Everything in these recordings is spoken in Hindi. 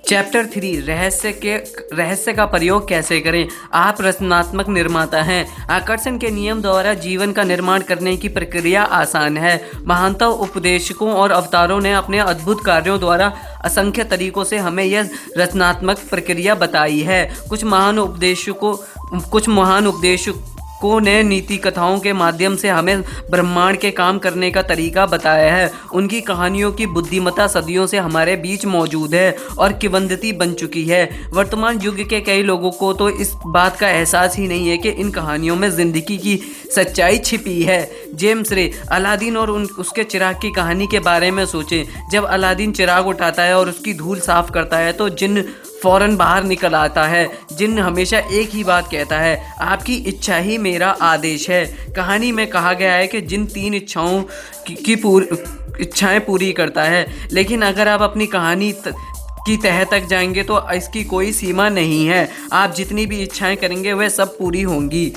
चैप्टर 3 रहस्य का प्रयोग कैसे करें। आप रचनात्मक निर्माता हैं। आकर्षण के नियम द्वारा जीवन का निर्माण करने की प्रक्रिया आसान है। महानतम उपदेशकों और अवतारों ने अपने अद्भुत कार्यों द्वारा असंख्य तरीकों से हमें यह रचनात्मक प्रक्रिया बताई है। कुछ महान उपदेशकों ने नीति कथाओं के माध्यम से हमें ब्रह्मांड के काम करने का तरीका बताया है। उनकी कहानियों की बुद्धिमत्ता सदियों से हमारे बीच मौजूद है और किंवदंती बन चुकी है। वर्तमान युग के कई लोगों को तो इस बात का एहसास ही नहीं है कि इन कहानियों में जिंदगी की सच्चाई छिपी है। जेम्स रे अलादीन और उसके चिराग की कहानी के बारे में सोचें। जब अलादीन चिराग उठाता है और उसकी धूल साफ करता है तो जिन्न फौरन बाहर निकल आता है। जिन्न हमेशा एक ही बात कहता है, आपकी इच्छा ही मेरा आदेश है। कहानी में कहा गया है कि जिन्न 3 इच्छाएं पूरी करता है, लेकिन अगर आप अपनी कहानी की तह तक जाएंगे तो इसकी कोई सीमा नहीं है। आप जितनी भी इच्छाएं करेंगे वह सब पूरी होंगी।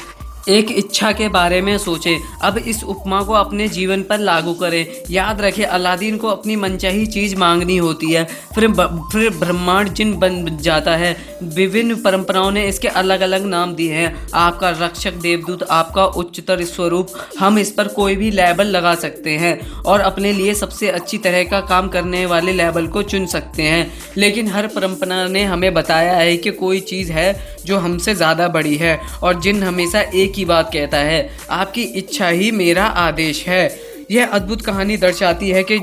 एक इच्छा के बारे में सोचें। अब इस उपमा को अपने जीवन पर लागू करें। याद रखें, अलादीन को अपनी मनचाही चीज़ मांगनी होती है, फिर ब्रह्मांड जिन्न बन जाता है। विभिन्न परंपराओं ने इसके अलग अलग नाम दिए हैं। आपका रक्षक देवदूत, आपका उच्चतर स्वरूप। हम इस पर कोई भी लेबल लगा सकते हैं और अपने लिए सबसे अच्छी तरह का काम करने वाले लेबल को चुन सकते हैं, लेकिन हर परंपरा ने हमें बताया है कि कोई चीज़ है जो हमसे ज़्यादा बड़ी है और जिन्न हमेशा एक की बात कहता है, आपकी इच्छा ही मेरा आदेश है। यह अद्भुत कहानी दर्शाती है कि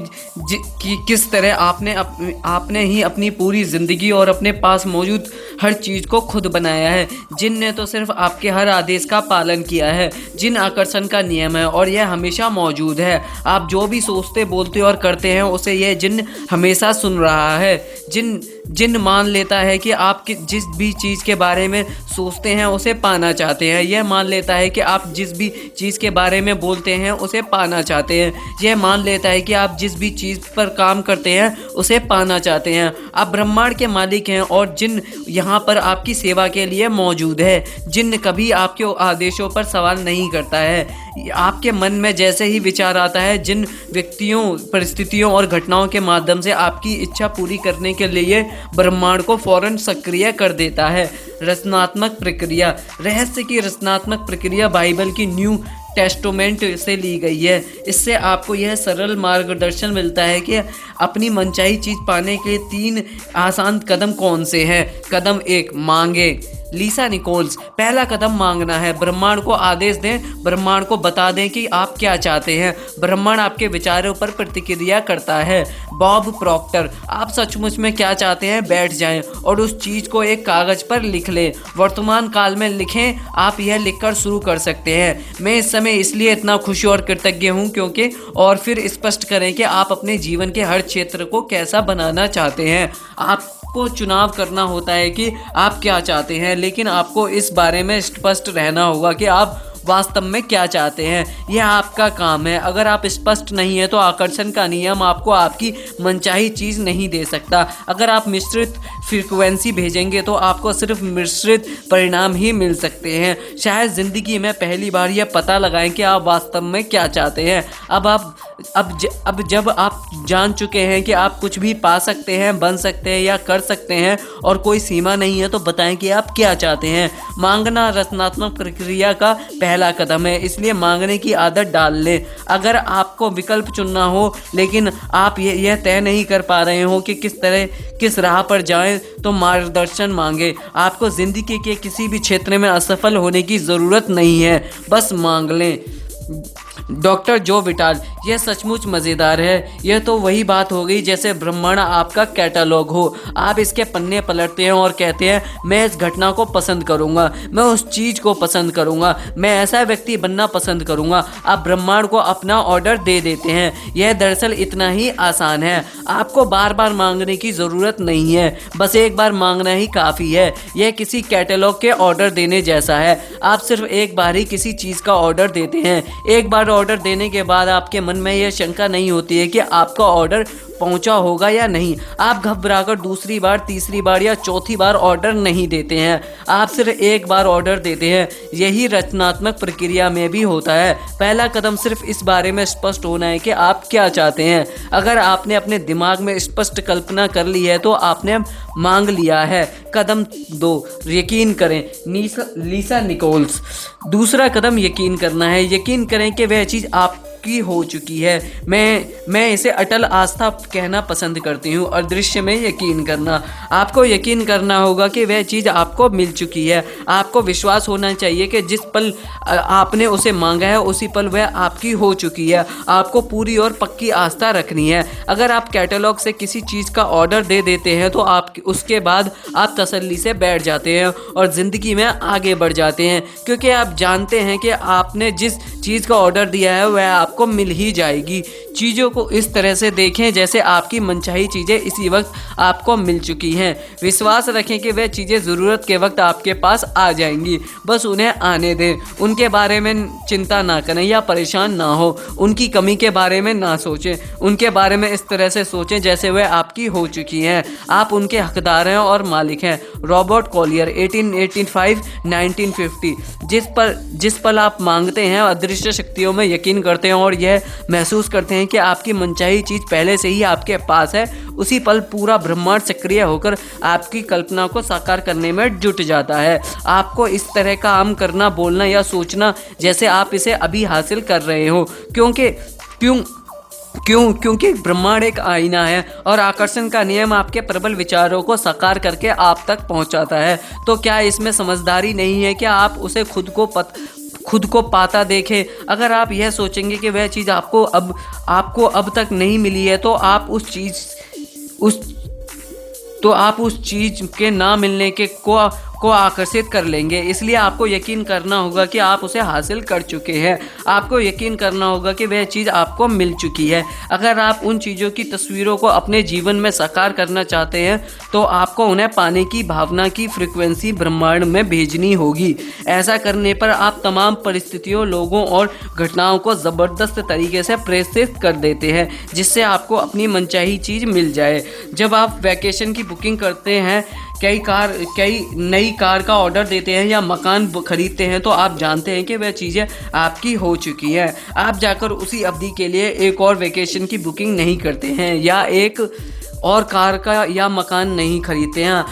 किस तरह आपने ही अपनी पूरी ज़िंदगी और अपने पास मौजूद हर चीज़ को खुद बनाया है। जिन्न ने तो सिर्फ आपके हर आदेश का पालन किया है। जिन्न आकर्षण का नियम है और यह हमेशा मौजूद है। आप जो भी सोचते, बोलते और करते हैं उसे यह जिन्न हमेशा सुन रहा है। जिन्न मान लेता है कि आप जिस भी चीज़ के बारे में सोचते हैं उसे पाना चाहते हैं। यह मान लेता है कि आप जिस भी चीज़ के बारे में बोलते हैं उसे पाना चाहते हैं। यह मान लेता है कि आप जिस भी चीज़ पर काम करते हैं उसे पाना चाहते हैं। आप ब्रह्मांड के मालिक हैं और जिन्न यहाँ पर आपकी सेवा के लिए मौजूद है। जिन्न कभी आपके आदेशों पर सवाल नहीं करता है। आपके मन में जैसे ही विचार आता है, जिन व्यक्तियों, परिस्थितियों और घटनाओं के माध्यम से आपकी इच्छा पूरी करने के लिए ब्रह्मांड को फौरन सक्रिय कर देता है। रचनात्मक प्रक्रिया। रहस्य की रचनात्मक प्रक्रिया बाइबल की न्यू टेस्टामेंट से ली गई है। इससे आपको यह सरल मार्गदर्शन मिलता है कि अपनी मनचाही चीज़ पाने के 3 आसान कदम कौन से हैं। कदम 1, मांगे। लीसा निकोल्स। पहला कदम मांगना है। ब्रह्मांड को आदेश दें, ब्रह्मांड को बता दें कि आप क्या चाहते हैं। ब्रह्मांड आपके विचारों पर प्रतिक्रिया करता है। Bob Procter. आप सचमुच में क्या चाहते हैं, बैठ जाएं और उस चीज़ को एक कागज़ पर लिख लें। वर्तमान काल में लिखें। आप यह लिखकर शुरू कर सकते हैं, मैं इस समय इसलिए इतना खुश और कृतज्ञ हूँ क्योंकि, और फिर स्पष्ट करें कि आप अपने जीवन के हर क्षेत्र को कैसा बनाना चाहते हैं। आपको चुनाव करना होता है कि आप क्या चाहते हैं, लेकिन आपको इस बारे में स्पष्ट रहना होगा कि आप वास्तव में क्या चाहते हैं। यह आपका काम है। अगर आप स्पष्ट नहीं है तो आकर्षण का नियम आपको आपकी मनचाही चीज़ नहीं दे सकता। अगर आप मिश्रित फ्रीक्वेंसी भेजेंगे तो आपको सिर्फ मिश्रित परिणाम ही मिल सकते हैं। शायद ज़िंदगी में पहली बार यह पता लगाएं कि आप वास्तव में क्या चाहते हैं। अब जब आप जान चुके हैं कि आप कुछ भी पा सकते हैं, बन सकते हैं या कर सकते हैं और कोई सीमा नहीं है, तो बताएं कि आप क्या चाहते हैं। मांगना रचनात्मक प्रक्रिया का पहला कदम है, इसलिए मांगने की आदत डाल लें। अगर आपको विकल्प चुनना हो लेकिन आप यह तय नहीं कर पा रहे हो कि किस राह पर जाएं, तो मार्गदर्शन मांगे। आपको ज़िंदगी के किसी भी क्षेत्र में असफल होने की ज़रूरत नहीं है, बस मांग लें। डॉक्टर जो विटाल। यह सचमुच मज़ेदार है। यह तो वही बात हो गई जैसे ब्रह्मांड आपका कैटलॉग हो। आप इसके पन्ने पलटते हैं और कहते हैं, मैं इस घटना को पसंद करूंगा, मैं उस चीज़ को पसंद करूंगा, मैं ऐसा व्यक्ति बनना पसंद करूंगा। आप ब्रह्मांड को अपना ऑर्डर दे देते हैं। यह दरअसल इतना ही आसान है। आपको बार बार मांगने की ज़रूरत नहीं है, बस एक बार मांगना ही काफ़ी है। यह किसी कैटलॉग के ऑर्डर देने जैसा है। आप सिर्फ एक बार ही किसी चीज़ का ऑर्डर देते हैं। एक बार ऑर्डर देने के बाद आपके मन में यह शंका नहीं होती है कि आपका ऑर्डर पहुंचा होगा या नहीं। आप घबराकर दूसरी बार, तीसरी बार या चौथी बार ऑर्डर नहीं देते हैं, आप सिर्फ एक बार ऑर्डर देते हैं। यही रचनात्मक प्रक्रिया में भी होता है। पहला कदम सिर्फ इस बारे में स्पष्ट होना है कि आप क्या चाहते हैं। अगर आपने अपने दिमाग में स्पष्ट कल्पना कर ली है तो आपने मांग लिया है। कदम 2, यकीन करें। लीसा निकोल्स। दूसरा कदम यकीन करना है। यकीन करें कि वह चीज़ आपकी हो चुकी है। मैं इसे अटल आस्था कहना पसंद करती हूँ। अदृश्य में यकीन करना। आपको यकीन करना होगा कि वह चीज़ आपको मिल चुकी है। आपको विश्वास होना चाहिए कि जिस पल आपने उसे मांगा है उसी पल वह आपकी हो चुकी है। आपको पूरी और पक्की आस्था रखनी है। अगर आप कैटलॉग से किसी चीज़ का ऑर्डर दे देते हैं तो आप उसके बाद आप तसल्ली से बैठ जाते हैं और ज़िंदगी में आगे बढ़ जाते हैं, क्योंकि आप जानते हैं कि आपने जिस चीज़ का ऑर्डर दिया है वह आपको मिल ही जाएगी। चीज़ों को इस तरह से देखें जैसे आपकी मनचाही चीज़ें इसी वक्त आपको मिल चुकी हैं। विश्वास रखें कि वह चीज़ें ज़रूरत के वक्त आपके पास आ जाएंगी। बस उन्हें आने दें। उनके बारे में चिंता ना करें या परेशान ना हो। उनकी कमी के बारे में ना सोचें। उनके बारे में इस तरह से सोचें जैसे वह आपकी हो चुकी हैं। आप उनके हकदार हैं और मालिक हैं। Robert Collier, 1885-1950। जिस पल आप मांगते हैं, अदृश्य शक्तियों में यकीन करते हैं और यह महसूस करते हैं कि आपकी मनचाही चीज़ पहले से ही आपके पास है, उसी पल पूरा ब्रह्मांड सक्रिय होकर आपकी कल्पना को साकार करने में जुट जाता है। आपको इस तरह का काम करना, बोलना या सोचना जैसे आप इसे अभी हासिल कर रहे हो, क्योंकि ब्रह्मांड एक आईना है और आकर्षण का नियम आपके प्रबल विचारों को साकार करके आप तक पहुंचाता है। तो क्या इसमें समझदारी नहीं है कि आप उसे खुद को पाता देखें? अगर आप यह सोचेंगे कि वह चीज़ आपको अब तक नहीं मिली है तो आप उस चीज़ के ना मिलने के को आकर्षित कर लेंगे। इसलिए आपको यकीन करना होगा कि आप उसे हासिल कर चुके हैं। आपको यकीन करना होगा कि वह चीज़ आपको मिल चुकी है। अगर आप उन चीज़ों की तस्वीरों को अपने जीवन में साकार करना चाहते हैं तो आपको उन्हें पाने की भावना की फ्रीक्वेंसी ब्रह्मांड में भेजनी होगी। ऐसा करने पर आप तमाम परिस्थितियों, लोगों और घटनाओं को ज़बरदस्त तरीके से प्रेषित कर देते हैं जिससे आपको अपनी मनचाही चीज़ मिल जाए। जब आप वैकेशन की बुकिंग करते हैं, कई नई कार का ऑर्डर देते हैं या मकान खरीदते हैं तो आप जानते हैं कि वह चीज़ें आपकी हो चुकी हैं। आप जाकर उसी अवधि के लिए एक और वैकेशन की बुकिंग नहीं करते हैं या एक और कार का या मकान नहीं खरीदते हैं।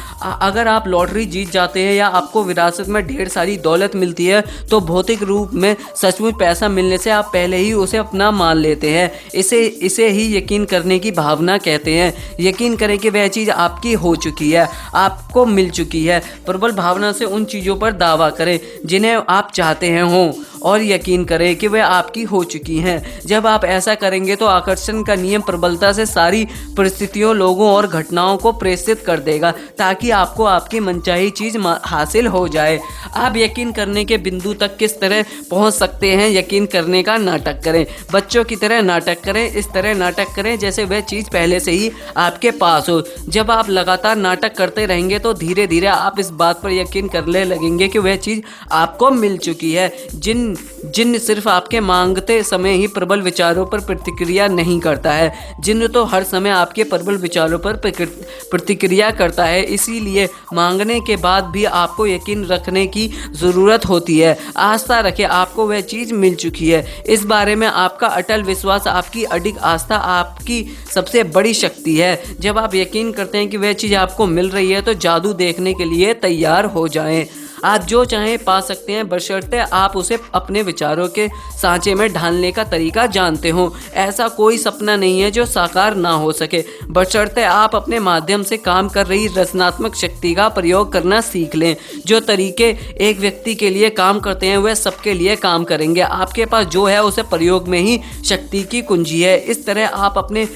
अगर आप लॉटरी जीत जाते हैं या आपको विरासत में ढेर सारी दौलत मिलती है तो भौतिक रूप में सचमुच पैसा मिलने से आप पहले ही उसे अपना मान लेते हैं। इसे ही यकीन करने की भावना कहते हैं। यकीन करें कि वह चीज़ आपकी हो चुकी है, आपको मिल चुकी है। प्रबल भावना से उन चीज़ों पर दावा करें जिन्हें आप चाहते हैं हों और यकीन करें कि वह आपकी हो चुकी हैं। जब आप ऐसा करेंगे तो आकर्षण का नियम प्रबलता से सारी परिस्थितियों, लोगों और घटनाओं को प्रेषित कर देगा ताकि आपको आपकी मनचाही चीज़ हासिल हो जाए। आप यकीन करने के बिंदु तक किस तरह पहुंच सकते हैं? यकीन करने का नाटक करें। बच्चों की तरह नाटक करें। इस तरह नाटक करें जैसे वह चीज़ पहले से ही आपके पास हो। जब आप लगातार नाटक करते रहेंगे तो धीरे धीरे आप इस बात पर यकीन करने लगेंगे कि वह चीज़ आपको मिल चुकी है। जिन्न सिर्फ आपके मांगते समय ही प्रबल विचारों पर प्रतिक्रिया नहीं करता है। जिन्न तो हर समय आपके प्रबल विचारों पर प्रतिक्रिया करता है। इसीलिए मांगने के बाद भी आपको यकीन रखने की ज़रूरत होती है। आस्था रखें, आपको वह चीज़ मिल चुकी है। इस बारे में आपका अटल विश्वास, आपकी अडिग आस्था आपकी सबसे बड़ी शक्ति है। जब आप यकीन करते हैं कि वह चीज़ आपको मिल रही है तो जादू देखने के लिए तैयार हो जाएं। आप जो चाहें पा सकते हैं बशर्ते आप उसे अपने विचारों के सांचे में ढालने का तरीका जानते हो। ऐसा कोई सपना नहीं है जो साकार ना हो सके, बशर्ते आप अपने माध्यम से काम कर रही रचनात्मक शक्ति का प्रयोग करना सीख लें। जो तरीके एक व्यक्ति के लिए काम करते हैं वह सबके लिए काम करेंगे। आपके पास जो है उसे प्रयोग में ही शक्ति की कुंजी है। इस तरह आप अपने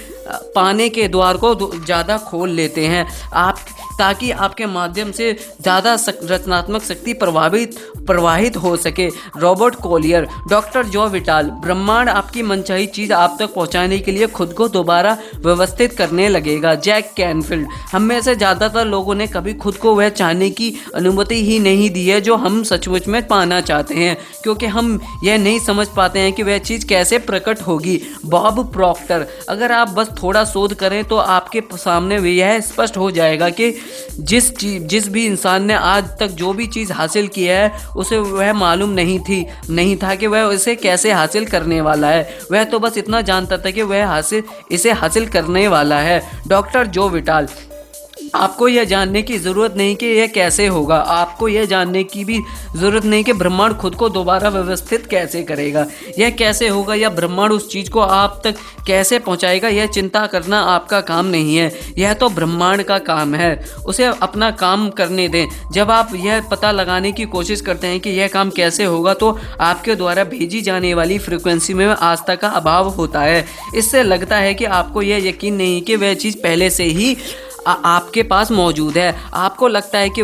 पाने के द्वार को ज़्यादा खोल लेते हैं। आप ताकि आपके माध्यम से ज़्यादा रचनात्मक शक्ति प्रवाहित हो सके। Robert Collier. डॉक्टर जो विटाल। ब्रह्मांड आपकी मनचाही चीज़ आप तक पहुंचाने के लिए खुद को दोबारा व्यवस्थित करने लगेगा। Jack Canfield. हम में से ज़्यादातर लोगों ने कभी खुद को वह चाहने की अनुमति ही नहीं दी है जो हम सचमुच में पाना चाहते हैं, क्योंकि हम यह नहीं समझ पाते हैं कि वह चीज़ कैसे प्रकट होगी। Bob Procter. अगर आप बस थोड़ा शोध करें तो आपके सामने यह स्पष्ट हो जाएगा कि जिस भी इंसान ने आज तक जो भी चीज़ हासिल की है उसे वह मालूम नहीं था कि वह इसे कैसे हासिल करने वाला है। वह तो बस इतना जानता था कि वह इसे हासिल करने वाला है। डॉक्टर जो विटाल। आपको यह जानने की ज़रूरत नहीं कि यह कैसे होगा, आपको यह जानने की भी ज़रूरत नहीं कि ब्रह्मांड खुद को दोबारा व्यवस्थित कैसे करेगा। यह कैसे होगा या ब्रह्मांड उस चीज़ को आप तक कैसे पहुंचाएगा, यह चिंता करना आपका काम नहीं है, यह तो ब्रह्मांड का काम है। उसे अपना काम करने दें। जब आप यह पता लगाने की कोशिश करते हैं कि यह काम कैसे होगा तो आपके द्वारा भेजी जाने वाली फ्रिक्वेंसी में आस्था का अभाव होता है। इससे लगता है कि आपको यह यकीन नहीं कि वह चीज़ पहले से ही आपके पास मौजूद है। आपको लगता है कि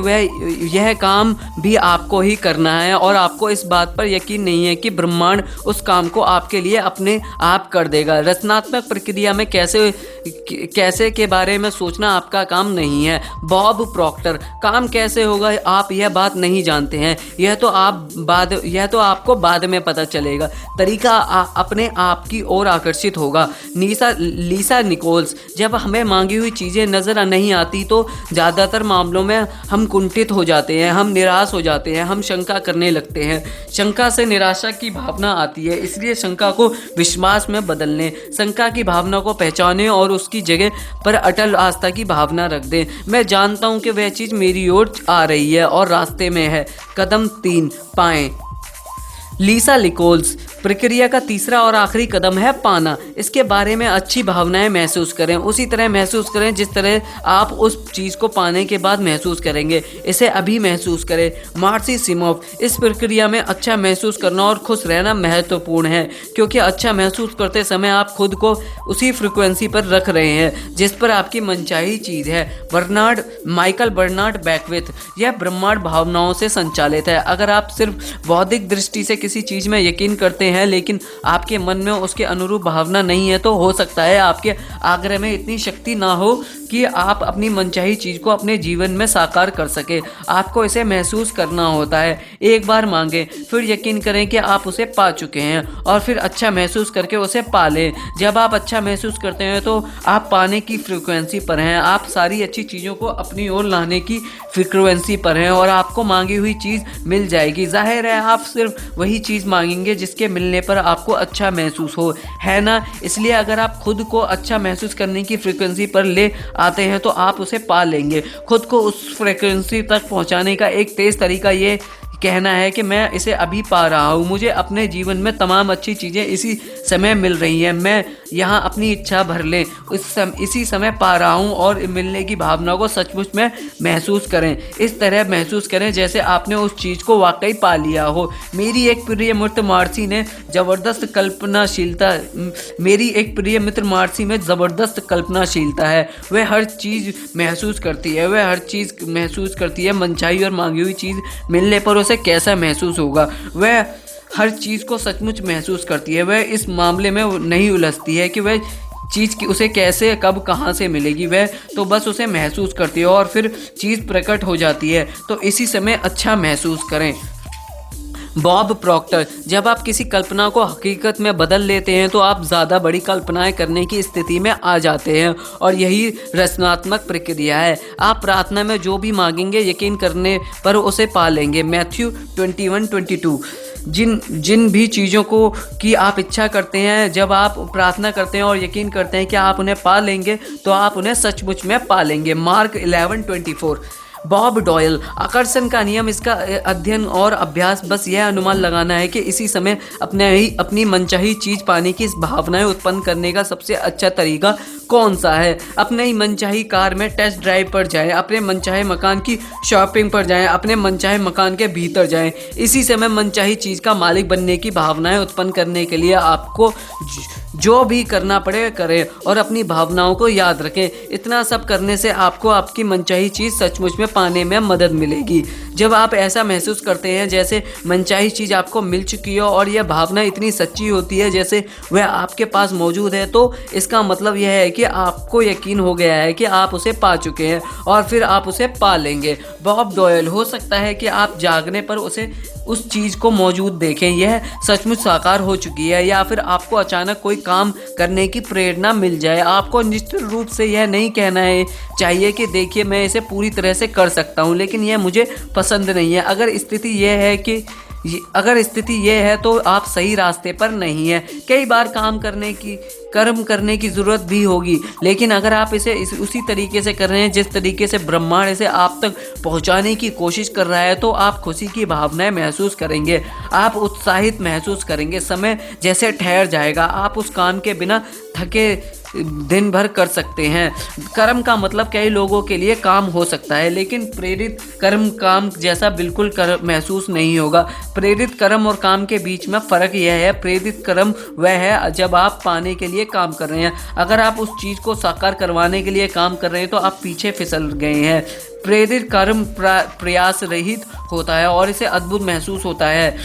यह काम भी आपको ही करना है और आपको इस बात पर यकीन नहीं है कि ब्रह्मांड उस काम को आपके लिए अपने आप कर देगा। रचनात्मक प्रक्रिया में कैसे के बारे में सोचना आपका काम नहीं है। Bob Procter. काम कैसे होगा आप यह बात नहीं जानते हैं, यह तो आपको बाद में पता चलेगा। तरीका अपने आप की ओर आकर्षित होगा। लीसा निकोल्स। जब हमें मांगी हुई चीज़ें नज़र नहीं आती तो ज़्यादातर मामलों में हम कुंठित हो जाते हैं, हम निराश हो जाते हैं, हम शंका करने लगते हैं। शंका से निराशा की भावना आती है, इसलिए शंका को विश्वास में बदल लें। शंका की भावना को पहचानें और उसकी जगह पर अटल आस्था की भावना रख दें। मैं जानता हूं कि वह चीज़ मेरी ओर आ रही है और रास्ते में है। कदम 3 पाएं। लीसा निकोल्स। प्रक्रिया का तीसरा और आखिरी कदम है पाना। इसके बारे में अच्छी भावनाएं महसूस करें, उसी तरह महसूस करें जिस तरह आप उस चीज़ को पाने के बाद महसूस करेंगे। इसे अभी महसूस करें। मार्सी सिमोव। इस प्रक्रिया में अच्छा महसूस करना और खुश रहना महत्वपूर्ण है, क्योंकि अच्छा महसूस करते समय आप खुद को उसी फ्रिक्वेंसी पर रख रहे हैं जिस पर आपकी मनचाही चीज़ है। Michael Bernard Beckwith. यह ब्रह्मांड भावनाओं से संचालित है। अगर आप सिर्फ बौद्धिक दृष्टि से किसी चीज़ में यकीन करते हैं लेकिन आपके मन में उसके अनुरूप भावना नहीं है तो हो सकता है आपके आग्रह में इतनी शक्ति ना हो कि आप अपनी मनचाही चीज़ को अपने जीवन में साकार कर सके। आपको इसे महसूस करना होता है। एक बार मांगें, फिर यकीन करें कि आप उसे पा चुके हैं और फिर अच्छा महसूस करके उसे पा लें। जब आप अच्छा महसूस करते हैं तो आप पाने की फ्रिक्वेंसी पर हैं, आप सारी अच्छी चीज़ों को अपनी ओर लाने की फ्रिक्वेंसी पर हैं और आपको मांगी हुई चीज़ मिल जाएगी। जाहिर है आप सिर्फ वही चीज़ मांगेंगे जिसके मिलने पर आपको अच्छा महसूस हो, है ना? इसलिए अगर आप खुद को अच्छा महसूस करने की फ्रिक्वेंसी पर ले आते हैं तो आप उसे पा लेंगे। खुद को उस फ्रिक्वेंसी तक पहुंचाने का एक तेज़ तरीका ये कहना है कि मैं इसे अभी पा रहा हूँ, मुझे अपने जीवन में तमाम अच्छी चीज़ें इसी समय मिल रही हैं, मैं यहाँ अपनी इच्छा भर लें इसी समय पा रहा हूँ और मिलने की भावना को सचमुच में महसूस करें। इस तरह महसूस करें जैसे आपने उस चीज़ को वाकई पा लिया हो। मेरी एक प्रिय मित्र मार्सी में ज़बरदस्त कल्पनाशीलता है। वह हर चीज़ महसूस करती है, मनचाही और मांगी हुई चीज़ मिलने पर उसे कैसा महसूस होगा। वह हर चीज़ को सचमुच महसूस करती है। वह इस मामले में नहीं उलझती है कि वह चीज़ की उसे कैसे कब कहाँ से मिलेगी, वह तो बस उसे महसूस करती है और फिर चीज़ प्रकट हो जाती है। तो इसी समय अच्छा महसूस करें। Bob Procter. जब आप किसी कल्पना को हकीकत में बदल लेते हैं तो आप ज़्यादा बड़ी कल्पनाएं करने की स्थिति में आ जाते हैं और यही रचनात्मक प्रक्रिया है। आप प्रार्थना में जो भी मांगेंगे यकीन करने पर उसे पा लेंगे। मैथ्यू 21:22। जिन भी चीज़ों को की आप इच्छा करते हैं, जब आप प्रार्थना करते हैं और यकीन करते हैं कि आप उन्हें पा लेंगे तो आप उन्हें सचमुच में पा लेंगे। मार्क 11:24। Bob Doyle. आकर्षण का नियम। इसका अध्ययन और अभ्यास बस यह अनुमान लगाना है कि इसी समय अपनी मनचाही चीज़ पाने की इस भावनाएं उत्पन्न करने का सबसे अच्छा तरीका कौन सा है। अपने ही मनचाही कार में टेस्ट ड्राइव पर जाएं, अपने मनचाहे मकान की शॉपिंग पर जाएं, अपने मनचाहे मकान के भीतर जाएं। इसी समय मनचाही चीज़ का मालिक बनने की भावनाएं उत्पन्न करने के लिए आपको जो भी करना पड़े करें और अपनी भावनाओं को याद रखें। इतना सब करने से आपको आपकी मनचाही चीज़ सचमुच में पाने में मदद मिलेगी। जब आप ऐसा महसूस करते हैं जैसे मनचाही चीज़ आपको मिल चुकी हो और यह भावना इतनी सच्ची होती है जैसे वह आपके पास मौजूद है, तो इसका मतलब यह है कि आपको यकीन हो गया है कि आप उसे पा चुके हैं और फिर आप उसे पा लेंगे। बॉब डॉयल, हो सकता है कि आप जागने पर उस चीज़ को मौजूद देखें, यह सचमुच साकार हो चुकी है, या फिर आपको अचानक कोई काम करने की प्रेरणा मिल जाए। आपको निश्चित रूप से यह नहीं कहना है चाहिए कि देखिए मैं इसे पूरी तरह से कर सकता हूँ लेकिन यह मुझे पसंद नहीं है। अगर स्थिति यह है तो आप सही रास्ते पर नहीं है। कई बार कर्म करने की ज़रूरत भी होगी, लेकिन अगर आप इसे उसी तरीके से कर रहे हैं जिस तरीके से ब्रह्मांड इसे आप तक पहुंचाने की कोशिश कर रहा है, तो आप खुशी की भावनाएं महसूस करेंगे, आप उत्साहित महसूस करेंगे, समय जैसे ठहर जाएगा, आप उस काम के बिना थके दिन भर कर सकते हैं। कर्म का मतलब कई लोगों के लिए काम हो सकता है, लेकिन प्रेरित कर्म काम जैसा बिल्कुल महसूस नहीं होगा। प्रेरित कर्म और काम के बीच में फ़र्क यह है, प्रेरित कर्म वह है जब आप पाने के लिए काम कर रहे हैं। अगर आप उस चीज़ को साकार करवाने के लिए काम कर रहे हैं तो आप पीछे फिसल गए हैं। प्रेरित कर्म प्रयास रहित होता है और इसे अद्भुत महसूस होता है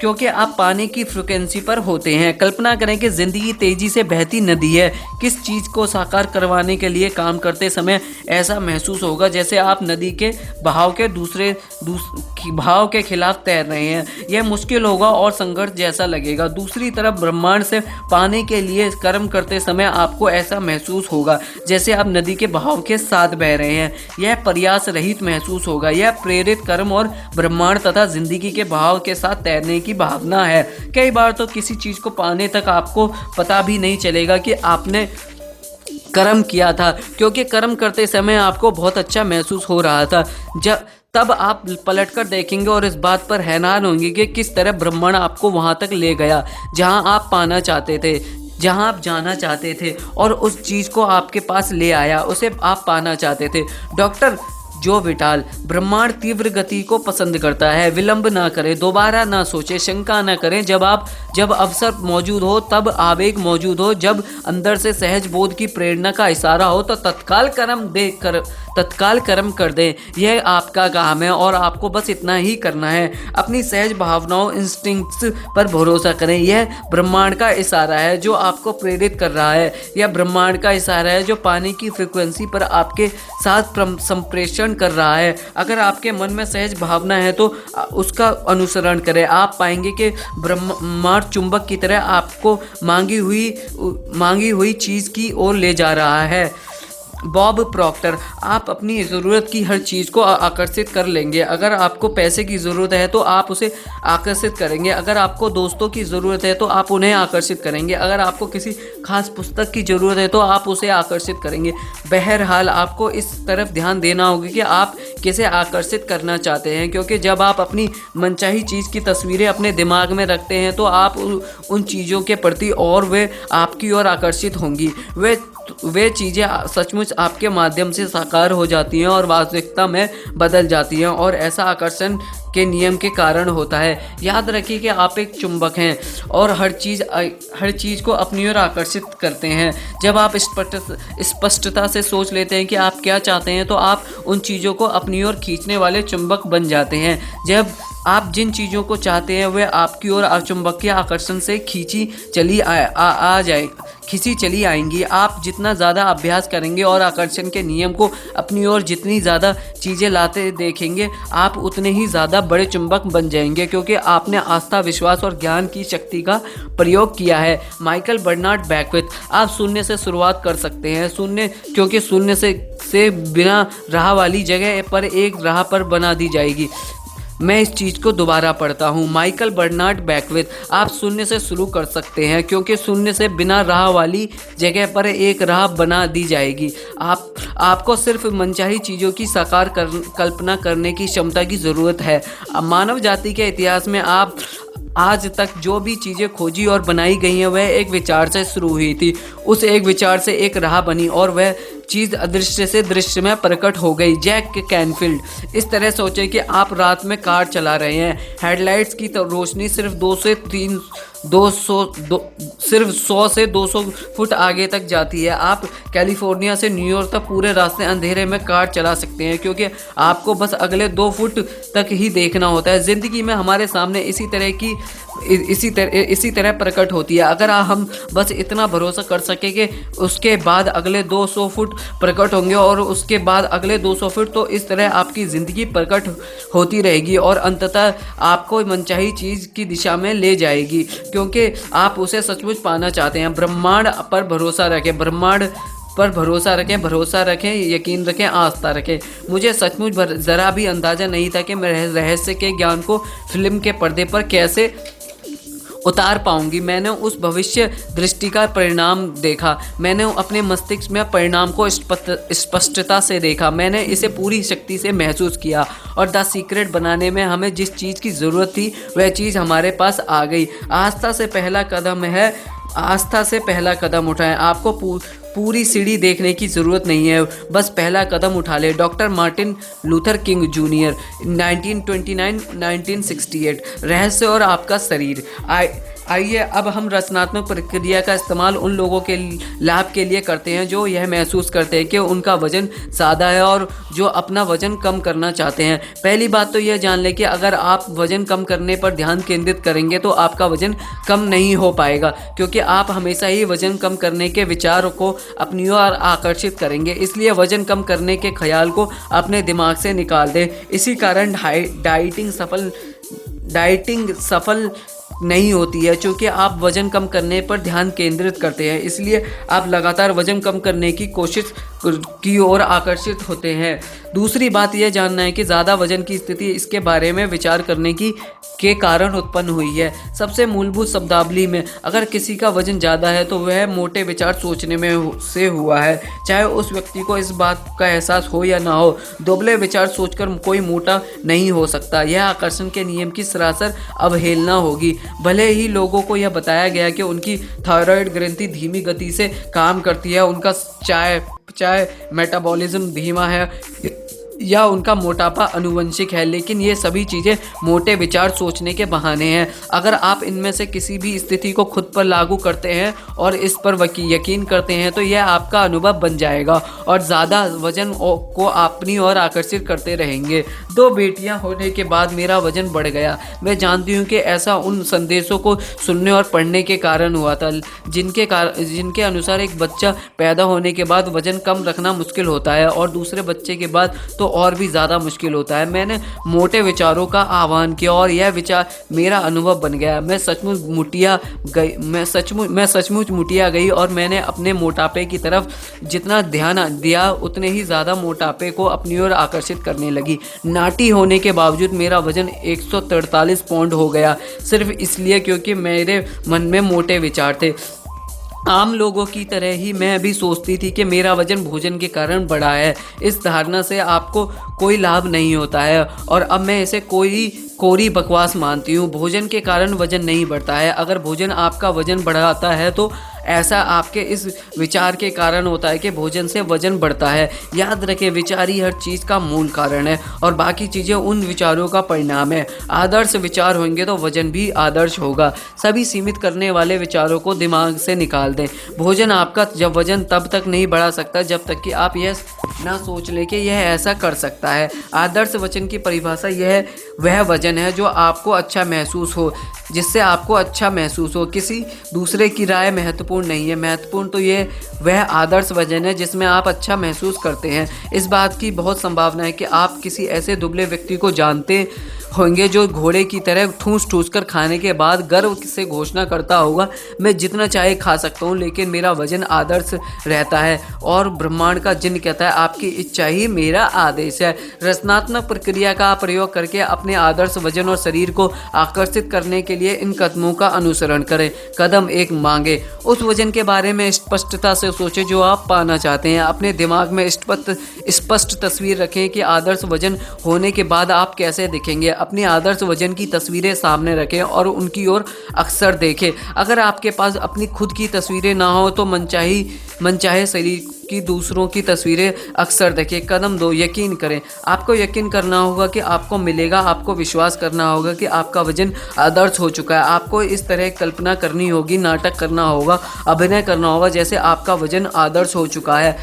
क्योंकि आप पानी की फ्रिक्वेंसी पर होते हैं। कल्पना करें कि ज़िंदगी तेज़ी से बहती नदी है। किस चीज़ को साकार करवाने के लिए काम करते समय ऐसा महसूस होगा जैसे आप नदी के बहाव के खिलाफ तैर रहे हैं। यह मुश्किल होगा और संघर्ष जैसा लगेगा। दूसरी तरफ ब्रह्मांड से पाने के लिए कर्म करते समय आपको ऐसा महसूस होगा जैसे आप नदी के बहाव के साथ बह रहे हैं। यह प्रयास रहित महसूस होगा। यह प्रेरित कर्म और ब्रह्मांड तथा जिंदगी के बहाव के साथ तैरने की भावना है। कई बार तो किसी चीज़ को पाने तक आपको पता भी नहीं चलेगा कि आपने कर्म किया था, क्योंकि कर्म करते समय आपको बहुत अच्छा महसूस हो रहा था। तब आप पलटकर देखेंगे और इस बात पर हैरान होंगे कि किस तरह ब्रह्मांड आपको वहां तक ले गया जहां आप पाना चाहते थे, जहां आप जाना चाहते थे और उस चीज़ को आपके पास ले आया, उसे आप पाना चाहते थे। डॉक्टर जो विटाल, ब्रह्मांड तीव्र गति को पसंद करता है। विलंब ना करें, दोबारा ना सोचें, शंका ना करें। जब अवसर मौजूद हो, तब आवेग मौजूद हो, जब अंदर से सहज बोध की प्रेरणा का इशारा हो तो तत्काल कर्म कर दें। यह आपका काम है और आपको बस इतना ही करना है। अपनी सहज भावनाओं, इंस्टिंक्ट्स पर भरोसा करें। यह ब्रह्मांड का इशारा है जो आपको प्रेरित कर रहा है। यह ब्रह्मांड का इशारा है जो पानी की फ्रिक्वेंसी पर आपके साथ संप्रेषण कर रहा है। अगर आपके मन में सहज भावना है तो उसका अनुसरण करें। आप पाएंगे कि ब्रह्मांड चुंबक की तरह आपको मांगी हुई चीज़ की ओर ले जा रहा है। बॉब प्रॉक्टर, आप अपनी ज़रूरत की हर चीज़ को आकर्षित कर लेंगे। अगर आपको पैसे की ज़रूरत है तो आप उसे आकर्षित करेंगे। अगर आपको दोस्तों की ज़रूरत है तो आप उन्हें आकर्षित करेंगे। अगर आपको किसी खास पुस्तक की ज़रूरत है तो आप उसे आकर्षित करेंगे। बहरहाल आपको इस तरफ ध्यान देना होगा कि आप किसे आकर्षित करना चाहते हैं, क्योंकि जब आप अपनी मनचाही चीज़ की तस्वीरें अपने दिमाग में रखते हैं तो आप उन चीज़ों के प्रति और वे आपकी ओर आकर्षित होंगी। वे चीज़ें सचमुच आपके माध्यम से साकार हो जाती हैं और वास्तविकता में बदल जाती हैं, और ऐसा आकर्षण के नियम के कारण होता है। याद रखिए कि आप एक चुंबक हैं और हर चीज़ को अपनी ओर आकर्षित करते हैं। जब आप स्पष्टता से सोच लेते हैं कि आप क्या चाहते हैं तो आप उन चीज़ों को अपनी ओर खींचने वाले चुंबक बन जाते हैं। जब आप जिन चीज़ों को चाहते हैं वे आपकी ओर चुंबकीय आकर्षण से खींची चली आएंगी। आप जितना ज़्यादा अभ्यास करेंगे और आकर्षण के नियम को अपनी ओर जितनी ज़्यादा चीज़ें लाते देखेंगे, आप उतने ही ज़्यादा बड़े चुंबक बन जाएंगे, क्योंकि आपने आस्था, विश्वास और ज्ञान की शक्ति का प्रयोग किया है। माइकल बर्नार्ड बैकविथ, आप शून्य से शुरुआत कर सकते हैं। क्योंकि शून्य से बिना राह वाली जगह पर एक राह पर बना दी जाएगी। मैं इस चीज़ को दोबारा पढ़ता हूँ। माइकल बर्नार्ड बैकविथ, आप शून्य से शुरू कर सकते हैं क्योंकि शून्य से बिना राह वाली जगह पर एक राह बना दी जाएगी। आपको सिर्फ मनचाही चीज़ों की साकार कल्पना करने की क्षमता की ज़रूरत है। मानव जाति के इतिहास में आज तक जो भी चीज़ें खोजी और बनाई गई हैं वह एक विचार से शुरू हुई थी। उस एक विचार से एक राह बनी और वह चीज़ अदृश्य से दृश्य में प्रकट हो गई। Jack Canfield. इस तरह सोचे कि आप रात में कार चला रहे हैं, हेडलाइट्स की रोशनी सिर्फ 100 से 200 फुट आगे तक जाती है। आप कैलिफोर्निया से न्यूयॉर्क तक पूरे रास्ते अंधेरे में कार चला सकते हैं, क्योंकि आपको बस अगले 2 फुट तक ही देखना होता है। ज़िंदगी में हमारे सामने इसी तरह प्रकट होती है। अगर हम बस इतना भरोसा कर सके कि उसके बाद अगले 200 फुट प्रकट होंगे और उसके बाद अगले 200 फुट, तो इस तरह आपकी ज़िंदगी प्रकट होती रहेगी और अंततः आपको मनचाही चीज़ की दिशा में ले जाएगी, क्योंकि आप उसे सचमुच पाना चाहते हैं। ब्रह्मांड पर भरोसा रखें, भरोसा रखें, यकीन रखें, आस्था रखें। मुझे सचमुच ज़रा भी अंदाज़ा नहीं था कि मैं रहस्य के ज्ञान को फिल्म के पर्दे पर कैसे उतार पाऊंगी। मैंने उस भविष्य दृष्टि का परिणाम देखा। मैंने अपने मस्तिष्क में परिणाम को स्पष्टता से देखा। मैंने इसे पूरी शक्ति से महसूस किया और द सीक्रेट बनाने में हमें जिस चीज़ की ज़रूरत थी वह चीज़ हमारे पास आ गई। आस्था से पहला कदम उठाएं। आपको पूरी सीढ़ी देखने की ज़रूरत नहीं है, बस पहला कदम उठा ले। Doctor Martin Luther king junior, 1929-1968। रहस्य और आपका शरीर। आइए अब हम रचनात्मक प्रक्रिया का इस्तेमाल उन लोगों के लाभ के लिए करते हैं जो यह महसूस करते हैं कि उनका वजन ज़्यादा है और जो अपना वजन कम करना चाहते हैं। पहली बात तो यह जान लें कि अगर आप वजन कम करने पर ध्यान केंद्रित करेंगे तो आपका वजन कम नहीं हो पाएगा, क्योंकि आप हमेशा ही वजन कम करने के विचार को अपनी ओर आकर्षित करेंगे। इसलिए वजन कम करने के ख्याल को अपने दिमाग से निकाल दें। इसी कारण डाइटिंग सफल नहीं होती है, क्योंकि आप वजन कम करने पर ध्यान केंद्रित करते हैं। इसलिए आप लगातार वजन कम करने की कोशिश की ओर आकर्षित होते हैं। दूसरी बात यह जानना है कि ज़्यादा वजन की स्थिति इसके बारे में विचार करने के कारण उत्पन्न हुई है। सबसे मूलभूत शब्दावली में अगर किसी का वजन ज़्यादा है तो वह मोटे विचार सोचने में से हुआ है, चाहे उस व्यक्ति को इस बात का एहसास हो या ना हो। दुबले विचार सोचकर कोई मोटा नहीं हो सकता। यह आकर्षण के नियम की सरासर अवहेलना होगी। भले ही लोगों को यह बताया गया कि उनकी थायराइड ग्रंथि धीमी गति से काम करती है, उनका चाहे मेटाबॉलिज्म धीमा है या उनका मोटापा अनुवंशिक है, लेकिन ये सभी चीज़ें मोटे विचार सोचने के बहाने हैं। अगर आप इनमें से किसी भी स्थिति को खुद पर लागू करते हैं और इस पर यकीन करते हैं तो यह आपका अनुभव बन जाएगा और ज़्यादा वजन को अपनी ओर आकर्षित करते रहेंगे। 2 बेटियां होने के बाद मेरा वजन बढ़ गया। मैं जानती हूँ कि ऐसा उन संदेशों को सुनने और पढ़ने के कारण हुआ था जिनके अनुसार एक बच्चा पैदा होने के बाद वजन कम रखना मुश्किल होता है और दूसरे बच्चे के बाद तो और भी ज़्यादा मुश्किल होता है। मैंने मोटे विचारों का आह्वान किया और यह विचार मेरा अनुभव बन गया। मैं सचमुच मुटिया गई और मैंने अपने मोटापे की तरफ जितना ध्यान दिया उतने ही ज़्यादा मोटापे को अपनी ओर आकर्षित करने लगी। नाटी होने के बावजूद मेरा वजन 143 पाउंड हो गया, सिर्फ इसलिए क्योंकि मेरे मन में मोटे विचार थे। आम लोगों की तरह ही मैं भी सोचती थी कि मेरा वजन भोजन के कारण बढ़ा है। इस धारणा से आपको कोई लाभ नहीं होता है और अब मैं इसे कोरी बकवास मानती हूँ। भोजन के कारण वजन नहीं बढ़ता है। अगर भोजन आपका वजन बढ़ाता है तो ऐसा आपके इस विचार के कारण होता है कि भोजन से वजन बढ़ता है। याद रखें, विचार ही हर चीज़ का मूल कारण है और बाकी चीज़ें उन विचारों का परिणाम है। आदर्श विचार होंगे तो वजन भी आदर्श होगा। सभी सीमित करने वाले विचारों को दिमाग से निकाल दें। भोजन आपका जब वजन तब तक नहीं बढ़ा सकता जब तक कि आप यह ना सोच लें कि यह ऐसा कर सकता है। आदर्श वजन की परिभाषा यह वह वजन है जो आपको अच्छा महसूस हो, जिससे आपको अच्छा महसूस हो। किसी दूसरे की राय महत्वपूर्ण नहीं है। महत्वपूर्ण तो ये वह आदर्श वजन है जिसमें आप अच्छा महसूस करते हैं। इस बात की बहुत संभावना है कि आप किसी ऐसे दुबले व्यक्ति को जानते होंगे जो घोड़े की तरह ठूस कर खाने के बाद गर्व से घोषणा करता होगा, मैं जितना चाहे खा सकता हूँ लेकिन मेरा वजन आदर्श रहता है। और ब्रह्मांड का जिन कहता है आपकी इच्छा ही मेरा आदेश है। रचनात्मक प्रक्रिया का प्रयोग करके अपने आदर्श वजन और शरीर को आकर्षित करने के लिए इन कदमों का अनुसरण करें। कदम 1, मांगे। उस वजन के बारे में स्पष्टता से सोचें जो आप पाना चाहते हैं। अपने दिमाग में स्पष्ट तस्वीर रखें कि आदर्श वजन होने के बाद आप कैसे दिखेंगे। अपने आदर्श वजन की तस्वीरें सामने रखें और उनकी ओर अक्सर देखें। अगर आपके पास अपनी खुद की तस्वीरें ना हो तो मनचाहे शरीर की दूसरों की तस्वीरें अक्सर देखें। कदम 2, यकीन करें। आपको यकीन करना होगा कि आपको मिलेगा। आपको विश्वास करना होगा कि आपका वजन आदर्श हो चुका है। आपको इस तरह कल्पना करनी होगी, नाटक करना होगा, अभिनय करना होगा जैसे आपका वजन आदर्श हो चुका है।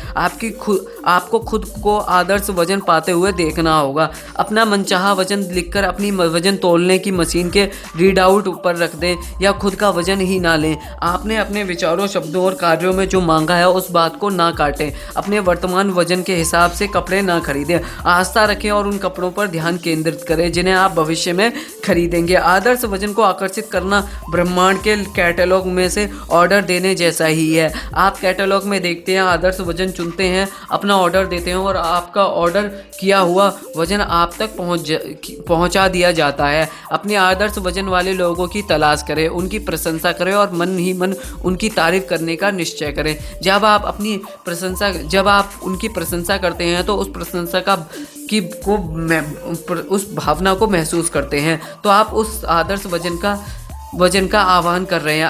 आपको खुद को आदर्श वजन पाते हुए देखना होगा। अपना मनचाहा वजन लिखकर अपनी वजन तोलने की मशीन के रीड आउट पर रख दें या खुद का वजन ही ना लें। आपने अपने विचारों, शब्दों और कार्यों में जो मांगा है उस बात को ना काटें। अपने वर्तमान वजन के हिसाब से कपड़े ना खरीदें। आस्था रखें और उन कपड़ों पर ध्यान केंद्रित करें जिन्हें आप भविष्य में खरीदेंगे। आदर्श वजन को आकर्षित करना ब्रह्मांड के कैटलॉग में से ऑर्डर देने जैसा ही है। आप कैटलॉग में देखते हैं, आदर्श वजन चुनते हैं, अपना ऑर्डर देते हैं और आपका ऑर्डर किया हुआ वजन आप तक पहुंचा दिया जाता है। अपने आदर्श वजन वाले लोगों की तलाश करें, उनकी प्रशंसा करें और मन ही मन उनकी तारीफ करने का निश्चय करें। जब आप उनकी प्रशंसा करते हैं तो उस प्रशंसा उस भावना को महसूस करते हैं तो आप उस आदर्श वजन का आह्वान कर रहे हैं।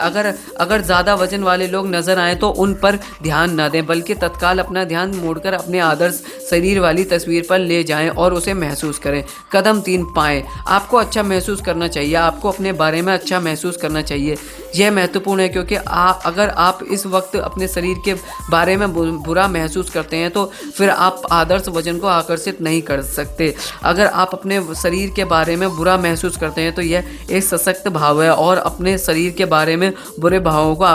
अगर ज़्यादा वजन वाले लोग नज़र आए तो उन पर ध्यान न दें, बल्कि तत्काल अपना ध्यान मोड़कर अपने आदर्श शरीर वाली तस्वीर पर ले जाएं और उसे महसूस करें। कदम 3, पाएं। आपको अच्छा महसूस करना चाहिए। आपको अपने बारे में अच्छा महसूस करना चाहिए। यह महत्वपूर्ण है क्योंकि अगर आप इस वक्त अपने शरीर के बारे में बुरा महसूस करते हैं तो फिर आप आदर्श वजन को आकर्षित नहीं कर सकते। अगर आप अपने शरीर के बारे में बुरा महसूस करते हैं तो यह एक सशक्त भाव है और अपने शरीर के बारे में बुरे भावों को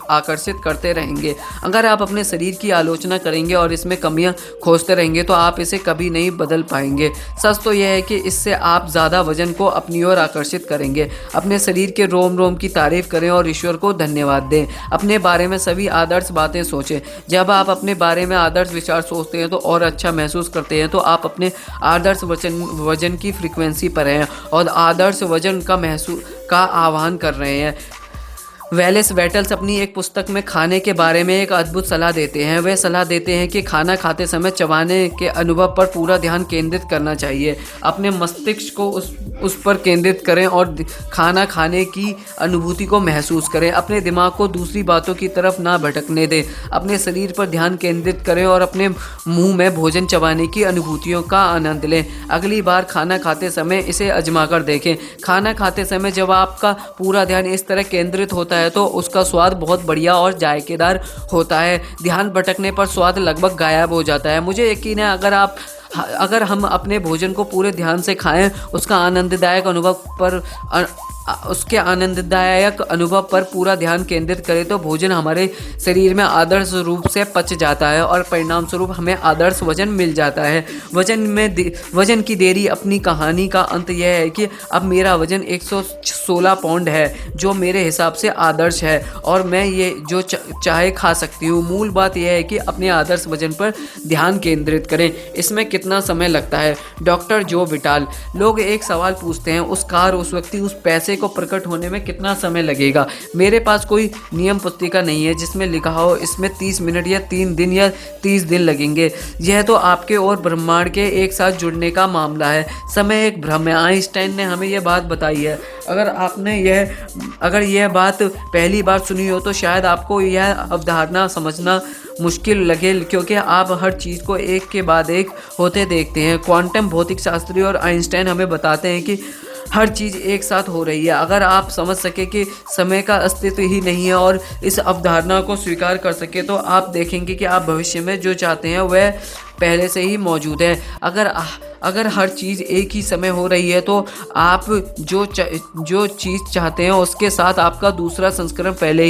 आकर्षित करते रहेंगे। अगर आप अपने शरीर की आलोचना करेंगे और इसमें कमियां खोजते रहेंगे तो आप इसे कभी नहीं बदल पाएंगे। सच तो यह है कि इससे आप ज़्यादा वजन को अपनी ओर आकर्षित करेंगे। अपने शरीर के रोम रोम की तारीफ करें और ईश्वर को धन्यवाद दें। अपने बारे में सभी आदर्श बातें सोचें। जब आप अपने बारे में आदर्श विचार सोचते हैं तो और अच्छा महसूस करते हैं तो आप अपने आदर्श वजन की फ्रीक्वेंसी पर हैं और आदर्श वजन का आह्वान कर रहे हैं। वेलेस वेटल्स अपनी एक पुस्तक में खाने के बारे में एक अद्भुत सलाह देते हैं। वे सलाह देते हैं कि खाना खाते समय चबाने के अनुभव पर पूरा ध्यान केंद्रित करना चाहिए। अपने मस्तिष्क को उस पर केंद्रित करें और खाना खाने की अनुभूति को महसूस करें। अपने दिमाग को दूसरी बातों की तरफ ना भटकने दें। अपने शरीर पर ध्यान केंद्रित करें और अपने मुंह में भोजन चबाने की अनुभूतियों का आनंद लें। अगली बार खाना खाते समय इसे आजमा कर देखें। खाना खाते समय जब आपका पूरा ध्यान इस तरह केंद्रित होता है तो उसका स्वाद बहुत बढ़िया और जायकेदार होता है। ध्यान भटकने पर स्वाद लगभग गायब हो जाता है। मुझे यकीन है अगर हम अपने भोजन को पूरे ध्यान से खाएं, उसके आनंददायक अनुभव पर पूरा ध्यान केंद्रित करें तो भोजन हमारे शरीर में आदर्श रूप से पच जाता है और परिणाम स्वरूप हमें आदर्श वजन मिल जाता है। वजन की देरी अपनी कहानी का अंत यह है कि अब मेरा वजन 116 पाउंड है जो मेरे हिसाब से आदर्श है और मैं ये जो चाहे खा सकती हूँ। मूल बात यह है कि अपने आदर्श वजन पर ध्यान केंद्रित करें। इसमें कितना समय लगता है? डॉक्टर जो विटाल। लोग एक सवाल पूछते हैं, उस व्यक्ति उस पैसे को प्रकट होने में कितना समय लगेगा? मेरे पास कोई नियम पुस्तिका नहीं है जिसमें लिखा हो इसमें 30 मिनट या 3 दिन या 30 दिन लगेंगे। यह तो आपके और ब्रह्मांड के एक साथ जुड़ने का मामला है। समय एक भ्रम है। आइंस्टाइन ने हमें यह बात बताई है। अगर यह बात पहली बार सुनी हो तो शायद आपको यह अवधारणा समझना मुश्किल लगे क्योंकि आप हर चीज़ को एक के बाद एक होते देखते हैं। क्वांटम भौतिक शास्त्री और आइंस्टाइन हमें बताते हैं कि हर चीज़ एक साथ हो रही है। अगर आप समझ सके कि समय का अस्तित्व ही नहीं है और इस अवधारणा को स्वीकार कर सके तो आप देखेंगे कि आप भविष्य में जो चाहते हैं वह पहले से ही मौजूद है। अगर हर चीज़ एक ही समय हो रही है तो आप जो चीज़ चाहते हैं उसके साथ आपका दूसरा संस्करण पहले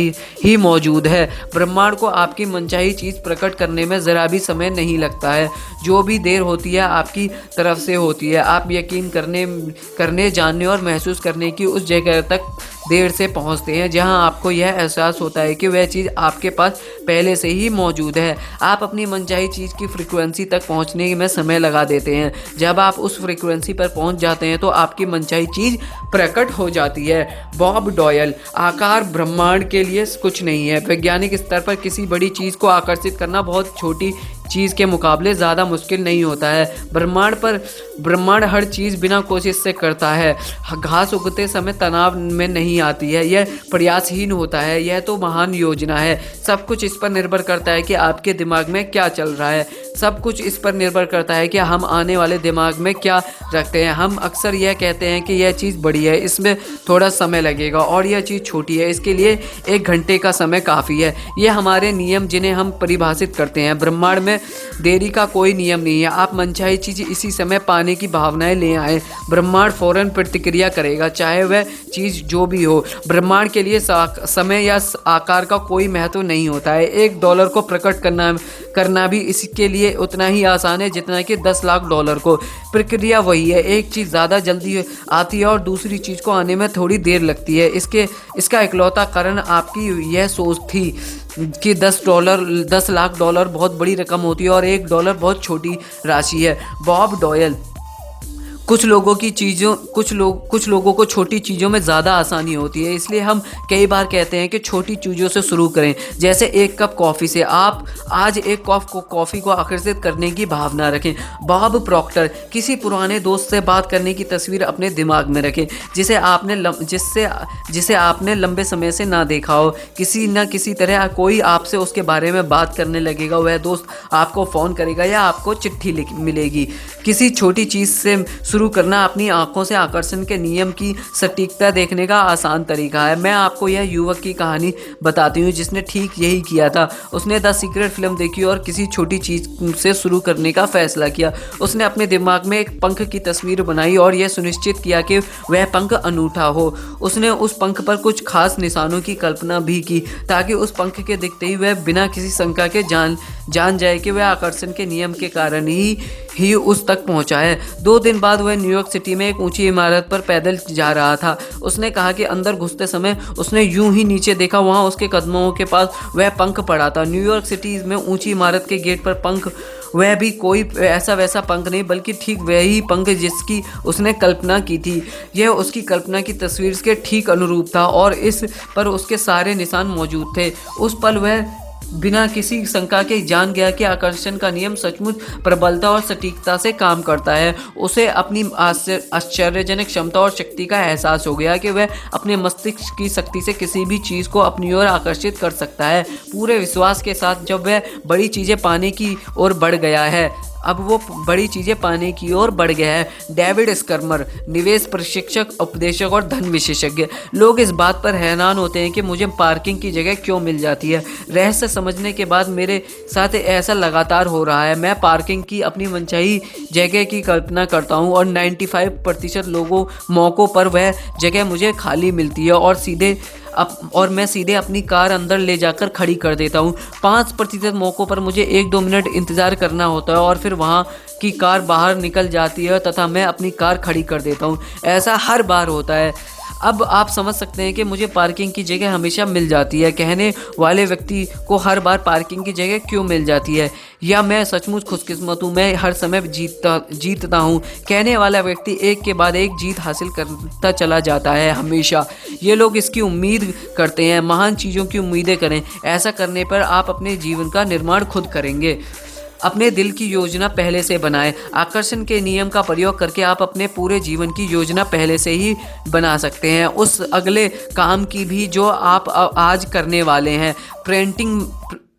ही मौजूद है। ब्रह्मांड को आपकी मनचाही चीज़ प्रकट करने में ज़रा भी समय नहीं लगता है। जो भी देर होती है आपकी तरफ से होती है। आप यकीन करने जानने और महसूस करने की उस जगह तक देर से पहुंचते हैं जहां आपको यह एहसास होता है कि वह चीज़ आपके पास पहले से ही मौजूद है। आप अपनी मनचाही चीज़ की फ्रीक्वेंसी तक पहुंचने में समय लगा देते हैं। जब आप उस फ्रीक्वेंसी पर पहुंच जाते हैं तो आपकी मनचाही चीज़ प्रकट हो जाती है। Bob Doyle. आकार ब्रह्मांड के लिए कुछ नहीं है। वैज्ञानिक स्तर पर किसी बड़ी चीज़ को आकर्षित करना बहुत छोटी चीज़ के मुकाबले ज़्यादा मुश्किल नहीं होता है। ब्रह्मांड हर चीज़ बिना कोशिश से करता है। घास उगते समय तनाव में नहीं आती है, यह प्रयासहीन होता है। यह तो महान योजना है। सब कुछ इस पर निर्भर करता है कि आपके दिमाग में क्या चल रहा है। सब कुछ इस पर निर्भर करता है कि हम आने वाले दिमाग में क्या रखते हैं। हम अक्सर यह कहते हैं कि यह चीज़ बड़ी है, इसमें थोड़ा समय लगेगा, और यह चीज़ छोटी है, इसके लिए 1 घंटे का समय काफ़ी है। ये हमारे नियम जिन्हें हम परिभाषित करते हैं। ब्रह्मांड में देरी का कोई नियम नहीं है। आप मनचाही चीज़ इसी समय पाने की भावनाएं ले आए, ब्रह्मांड फौरन प्रतिक्रिया करेगा, चाहे वह चीज़ जो भी हो। ब्रह्मांड के लिए समय या आकार का कोई महत्व नहीं होता है। $1 को प्रकट करना भी इसके लिए उतना ही आसान है जितना कि 10 लाख डॉलर को। प्रक्रिया वही है। एक चीज़ ज़्यादा जल्दी आती है और दूसरी चीज़ को आने में थोड़ी देर लगती है। इसका इकलौता कारण आपकी यह सोच थी कि $10 लाख डॉलर बहुत बड़ी रकम होती है और $1 बहुत छोटी राशि है। Bob Doyle. कुछ लोगों को छोटी चीज़ों में ज़्यादा आसानी होती है, इसलिए हम कई बार कहते हैं कि छोटी चीज़ों से शुरू करें, जैसे 1 कप कॉफ़ी से। आप आज एक कप कॉफ़ी को आकर्षित करने की भावना रखें। Bob Procter. किसी पुराने दोस्त से बात करने की तस्वीर अपने दिमाग में रखें जिसे आपने लंबे समय से ना देखा हो। किसी न किसी तरह कोई आपसे उसके बारे में बात करने लगेगा। वह दोस्त आपको फ़ोन करेगा या आपको चिट्ठी मिलेगी। किसी छोटी चीज़ से शुरू करना अपनी आंखों से आकर्षण के नियम की सटीकता देखने का आसान तरीका है। मैं आपको यह युवक की कहानी बताती हूँ जिसने ठीक यही किया था। उसने द सीक्रेट फिल्म देखी और किसी छोटी चीज़ से शुरू करने का फैसला किया। उसने अपने दिमाग में एक पंख की तस्वीर बनाई और यह सुनिश्चित किया कि वह पंख अनूठा हो। उसने उस पंख पर कुछ खास निशानों की कल्पना भी की ताकि उस पंख के दिखते ही वह बिना किसी शंका के जान जाए कि वह आकर्षण के नियम के कारण ही उस तक पहुंचा है। 2 दिन बाद वह न्यूयॉर्क सिटी में एक ऊंची इमारत पर पैदल जा रहा था। उसने कहा कि अंदर घुसते समय उसने यूं ही नीचे देखा, वहां उसके कदमों के पास वह पंख पड़ा था। न्यूयॉर्क सिटी में ऊंची इमारत के गेट पर पंख, वह भी कोई ऐसा वैसा पंख नहीं बल्कि ठीक वही पंख जिसकी उसने कल्पना की थी। यह उसकी कल्पना की तस्वीर के ठीक अनुरूप था और इस पर उसके सारे निशान मौजूद थे। उस पल वह बिना किसी शंका के जान गया कि आकर्षण का नियम सचमुच प्रबलता और सटीकता से काम करता है। उसे अपनी आश्चर्यजनक क्षमता और शक्ति का एहसास हो गया कि वह अपने मस्तिष्क की शक्ति से किसी भी चीज़ को अपनी ओर आकर्षित कर सकता है, पूरे विश्वास के साथ। जब वह बड़ी चीज़ें पाने की ओर बढ़ गया है, अब वो बड़ी चीज़ें पाने की ओर बढ़ गया है। डेविड स्कर्मर, निवेश प्रशिक्षक, उपदेशक और धन विशेषज्ञ। लोग इस बात पर हैरान होते हैं कि मुझे पार्किंग की जगह क्यों मिल जाती है। रहस्य समझने के बाद मेरे साथ ऐसा लगातार हो रहा है। मैं पार्किंग की अपनी मनचाही जगह की कल्पना करता हूँ और 95% मौक़ों पर वह जगह मुझे खाली मिलती है और मैं सीधे अपनी कार अंदर ले जाकर खड़ी कर देता हूँ। 5% मौक़ों पर मुझे 1-2 मिनट इंतज़ार करना होता है और फिर वहाँ की कार बाहर निकल जाती है तथा मैं अपनी कार खड़ी कर देता हूँ। ऐसा हर बार होता है। अब आप समझ सकते हैं कि मुझे पार्किंग की जगह हमेशा मिल जाती है। कहने वाले व्यक्ति को हर बार पार्किंग की जगह क्यों मिल जाती है, या मैं सचमुच खुशकिस्मत हूँ, मैं हर समय जीतता हूँ। कहने वाला व्यक्ति एक के बाद एक जीत हासिल करता चला जाता है हमेशा। ये लोग इसकी उम्मीद करते हैं। महान चीज़ों की उम्मीदें करें। ऐसा करने पर आप अपने जीवन का निर्माण खुद करेंगे। अपने दिल की योजना पहले से बनाएं। आकर्षण के नियम का प्रयोग करके आप अपने पूरे जीवन की योजना पहले से ही बना सकते हैं, उस अगले काम की भी जो आप आज करने वाले हैं।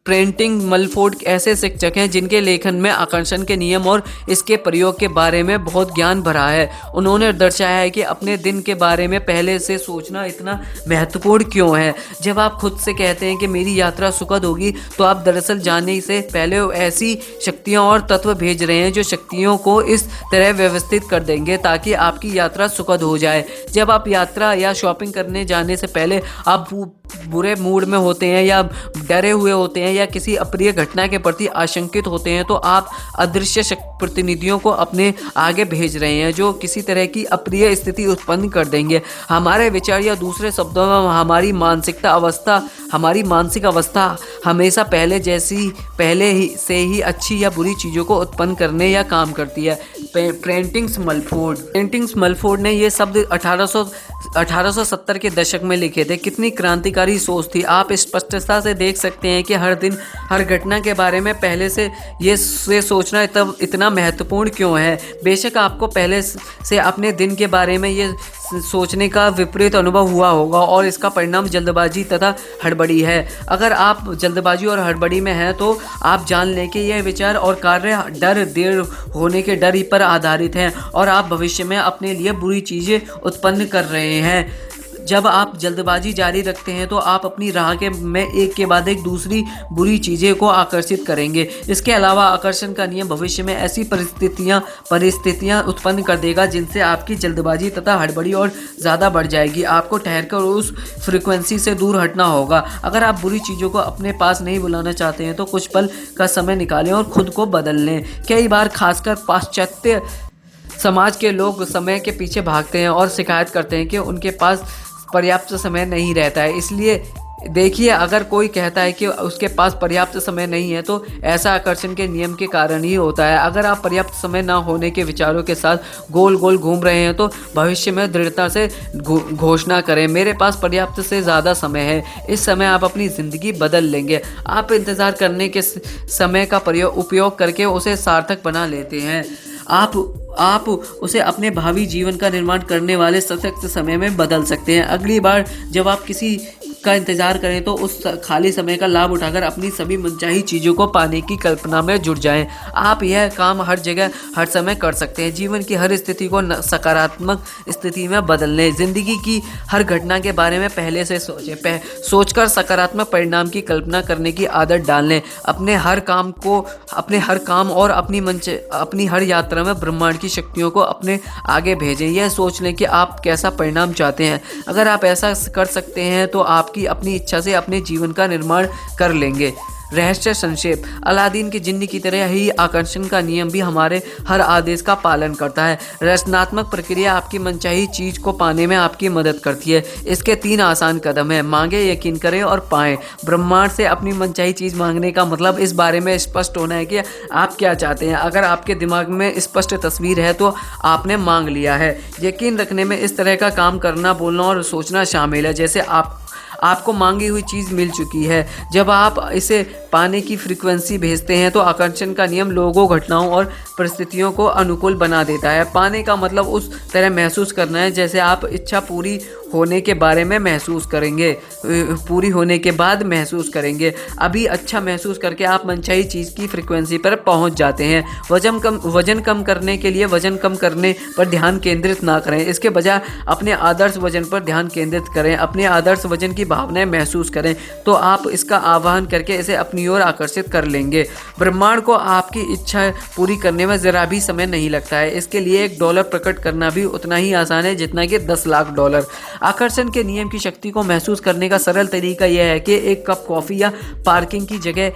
प्रेंटिंग मलफोर्ड ऐसे शिक्षक हैं जिनके लेखन में आकर्षण के नियम और इसके प्रयोग के बारे में बहुत ज्ञान भरा है। उन्होंने दर्शाया है कि अपने दिन के बारे में पहले से सोचना इतना महत्वपूर्ण क्यों है। जब आप खुद से कहते हैं कि मेरी यात्रा सुखद होगी, तो आप दरअसल जाने से पहले ऐसी शक्तियाँ और तत्व भेज रहे हैं जो शक्तियों को इस तरह व्यवस्थित कर देंगे ताकि आपकी यात्रा सुखद हो जाए। जब आप यात्रा या शॉपिंग करने जाने से पहले आप बुरे मूड में होते हैं या डरे हुए होते हैं या किसी अप्रिय घटना के प्रति आशंकित होते हैं, तो आप अदृश्य प्रतिनिधियों को अपने आगे भेज रहे हैं जो किसी तरह की अप्रिय स्थिति उत्पन्न कर देंगे। हमारे विचार, या दूसरे शब्दों में हमारी मानसिक अवस्था हमेशा पहले से ही अच्छी या बुरी चीज़ों को उत्पन्न करने या काम करती है। प्रेंटिंग्स मलफोर्ड ने ये शब्द 1870 के दशक में लिखे थे। कितनी क्रांतिकारी सोच थी। आप स्पष्टता से देख सकते हैं कि हर दिन हर घटना के बारे में पहले से सोचना इतना महत्वपूर्ण क्यों है। बेशक आपको पहले से अपने दिन के बारे में ये सोचने का विपरीत अनुभव हुआ होगा और इसका परिणाम जल्दबाजी तथा हड़बड़ी है। अगर आप जल्दबाजी और हड़बड़ी में हैं तो आप जान लें कि यह विचार और कार्य देर होने के डर पर आधारित हैं और आप भविष्य में अपने लिए बुरी चीज़ें उत्पन्न कर रहे हैं। जब आप जल्दबाजी जारी रखते हैं तो आप अपनी राह में एक के बाद एक दूसरी बुरी चीज़ें को आकर्षित करेंगे। इसके अलावा आकर्षण का नियम भविष्य में ऐसी परिस्थितियां उत्पन्न कर देगा जिनसे आपकी जल्दबाजी तथा हड़बड़ी और ज़्यादा बढ़ जाएगी। आपको ठहरकर उस फ्रीक्वेंसी से दूर हटना होगा। अगर आप बुरी चीज़ों को अपने पास नहीं बुलाना चाहते हैं तो कुछ पल का समय निकालें और खुद को बदल लें। कई बार खासकर पाश्चात्य समाज के लोग समय के पीछे भागते हैं और शिकायत करते हैं कि उनके पास पर्याप्त समय नहीं रहता है। इसलिए देखिए, अगर कोई कहता है कि उसके पास पर्याप्त समय नहीं है तो ऐसा आकर्षण के नियम के कारण ही होता है। अगर आप पर्याप्त समय ना होने के विचारों के साथ गोल गोल घूम रहे हैं तो भविष्य में दृढ़ता से घोषणा करें, मेरे पास पर्याप्त से ज़्यादा समय है। इस समय आप अपनी ज़िंदगी बदल लेंगे। आप इंतज़ार करने के समय का उपयोग करके उसे सार्थक बना लेते हैं। आप उसे अपने भावी जीवन का निर्माण करने वाले सशक्त समय में बदल सकते हैं। अगली बार जब आप किसी का इंतज़ार करें तो उस खाली समय का लाभ उठाकर अपनी सभी मनचाही चीज़ों को पाने की कल्पना में जुट जाएं। आप यह काम हर जगह हर समय कर सकते हैं। जीवन की हर स्थिति को सकारात्मक स्थिति में बदल लें। ज़िंदगी की हर घटना के बारे में पहले से सोचें। सोचकर सकारात्मक परिणाम की कल्पना करने की आदत डाल लें। अपने हर काम और अपनी हर यात्रा में ब्रह्मांड की शक्तियों को अपने आगे भेजें। यह सोच लें कि आप कैसा परिणाम चाहते हैं। अगर आप ऐसा कर सकते हैं तो आपकी अपनी इच्छा से अपने जीवन का निर्माण कर लेंगे। रहस्य संक्षेप। अलादीन के जिन्न की तरह ही आकर्षण का नियम भी हमारे हर आदेश का पालन करता है। रचनात्मक प्रक्रिया आपकी मनचाही चीज़ को पाने में आपकी मदद करती है। इसके 3 आसान कदम हैं। मांगे, यकीन करें और पाएं। ब्रह्मांड से अपनी मनचाही चीज़ मांगने का मतलब इस बारे में स्पष्ट होना है कि आप क्या चाहते हैं। अगर आपके दिमाग में स्पष्ट तस्वीर है तो आपने मांग लिया है। यकीन रखने में इस तरह का काम करना, बोलना और सोचना शामिल है जैसे आपको मांगी हुई चीज़ मिल चुकी है। जब आप इसे पाने की फ्रीक्वेंसी भेजते हैं तो आकर्षण का नियम लोगों, घटनाओं और परिस्थितियों को अनुकूल बना देता है। पाने का मतलब उस तरह महसूस करना है जैसे आप इच्छा पूरी होने के बारे में महसूस करेंगे, पूरी होने के बाद महसूस करेंगे। अभी अच्छा महसूस करके आप मनचाही चीज़ की फ्रीक्वेंसी पर पहुंच जाते हैं। वजन कम करने के लिए वजन कम करने पर ध्यान केंद्रित ना करें। इसके बजाय अपने आदर्श वजन पर ध्यान केंद्रित करें। अपने आदर्श वजन की भावनाएं महसूस करें तो आप इसका आवाहन करके इसे अपनी ओर आकर्षित कर लेंगे। ब्रह्मांड को आपकी इच्छा पूरी करने में ज़रा भी समय नहीं लगता है। इसके लिए $1 प्रकट करना भी उतना ही आसान है जितना कि $10 लाख। आकर्षण के नियम की शक्ति को महसूस करने का सरल तरीका यह है कि एक कप कॉफ़ी या पार्किंग की जगह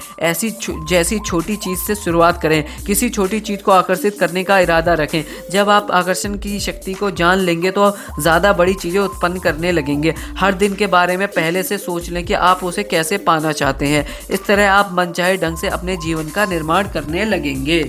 जैसी छोटी चीज़ से शुरुआत करें। किसी छोटी चीज़ को आकर्षित करने का इरादा रखें। जब आप आकर्षण की शक्ति को जान लेंगे तो ज़्यादा बड़ी चीज़ें उत्पन्न करने लगेंगे। हर दिन के बारे में पहले से सोच लें कि आप उसे कैसे पाना चाहते हैं। इस तरह आप मनचाहे ढंग से अपने जीवन का निर्माण करने लगेंगे।